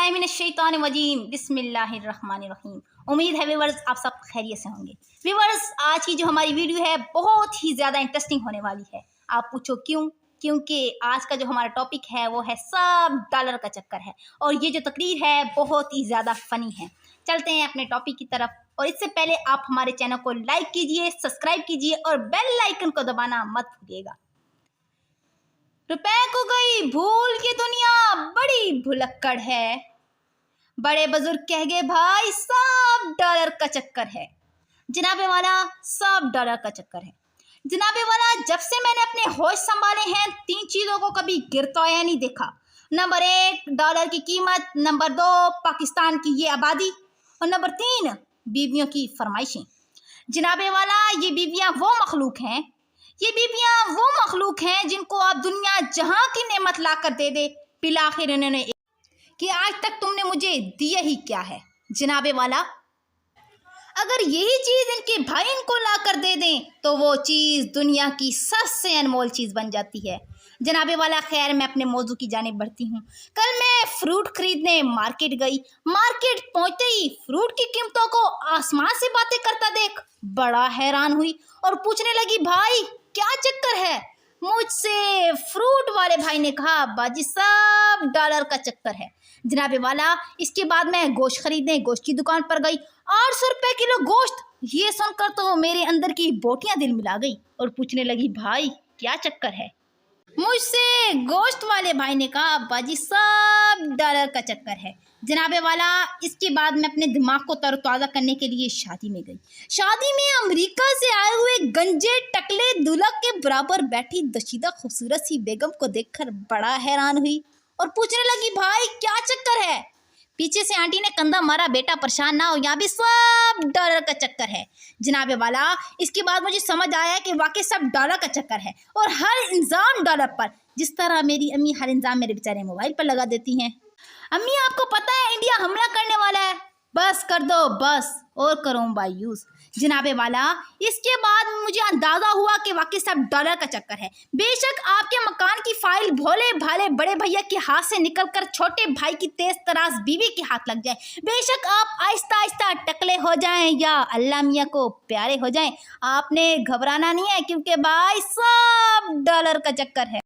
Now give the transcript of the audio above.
औज़ुबिल्लाहिमिनश्शैतानिर्रजीम बिस्मिल्लाहिर्रहमानिर्रहीम। उम्मीद है व्यूअर्स आप सब खैरियत से होंगे। व्यूअर्स आज की जो हमारी वीडियो है बहुत ही ज़्यादा इंटरेस्टिंग होने वाली है। आप पूछो क्यों? क्योंकि आज का जो हमारा टॉपिक है वो है सब डॉलर का चक्कर है और ये जो तकरीर है बहुत ही ज़्यादा फ़नी है। चलते हैं अपने टॉपिक की तरफ और इससे पहले आप हमारे चैनल को लाइक कीजिए, सब्सक्राइब कीजिए और बेल आइकन को दबाना मत भूलिएगा। रुपए को गई भूल की दुनिया बड़ी भुलक्कड़ है। बड़े बुजुर्ग कह गए भाई सब डॉलर का चक्कर है। जनाबे वाला सब डॉलर का चक्कर है। जनाबे वाला जब से मैंने अपने होश संभाले हैं 3 चीज़ों को कभी गिरता हुआ नहीं देखा। नंबर 1 डॉलर की कीमत, नंबर 2 पाकिस्तान की ये आबादी और नंबर 3 बीवियों की फरमाइशें। जनाबे वाला ये बीवियाँ वो मखलूक हैं जिनको आप दुनिया जहां की नेमत ला कर दे दे, फिर आखिर इन्होंने कि आज तक तुमने मुझे दिया ही क्या है। जनाबे वाला अगर यही चीज़ इनके भाई इनको ला कर दे दें तो वो चीज़ दुनिया की सबसे अनमोल चीज़ बन जाती है। जनाबे वाला खैर मैं अपने मौजू की जानिब बढ़ती हूँ। कल मैं फ्रूट खरीदने मार्केट गई। मार्केट पहुँचते ही फ्रूट की कीमतों को आसमान से बातें करता देख बड़ा हैरान हुई और पूछने लगी भाई क्या चक्कर है। मुझसे फ्रूट वाले भाई ने कहा बाजी सब डॉलर का चक्कर है। जनाबे वाला इसके बाद मैं गोश्त खरीदने गोश्त की दुकान पर गई। 800 रुपये किलो गोश्त। ये सुनकर तो मेरे अंदर की बोटियां दिल मिला गई और पूछने लगी भाई क्या चक्कर है। मुझसे गोश्त वाले भाई ने कहा बाजी सब डॉलर का चक्कर है। जनाबे वाला इसके बाद मैं अपने दिमाग को तरोताज़ा करने के लिए शादी में गई। शादी में अमेरिका से आए हुए गंजे टकले दूल्हा के बराबर बैठी दशीदा खूबसूरत सी बेगम को देखकर बड़ा हैरान हुई और पूछने लगी भाई क्या चक्कर है। पीछे से आंटी ने कंधा मारा बेटा परेशान ना हो, यहाँ भी सब डॉलर का चक्कर है। जनाबे वाला इसके बाद मुझे समझ आया कि वाकई सब डॉलर का चक्कर है और हर इंजाम डॉलर पर। जिस तरह मेरी अम्मी हर इंजाम मेरे बेचारे मोबाइल पर लगा देती हैं। अम्मी आपको पता है इंडिया हमला करने वाला है, बस कर दो बस और करो बाई यूज़। जनाबे वाला इसके बाद मुझे अंदाज़ा हुआ कि वाकई सब डॉलर का चक्कर है। बेशक आपके मकान की फाइल भोले भाले बड़े भैया के हाथ से निकलकर छोटे भाई की तेज तराज बीवी के हाथ लग जाए, बेशक आप आहिस्ता आहिस्ता टकले हो जाएं या अल्लाह मियाँ को प्यारे हो जाएं, आपने घबराना नहीं है क्योंकि भाई सब डॉलर का चक्कर है।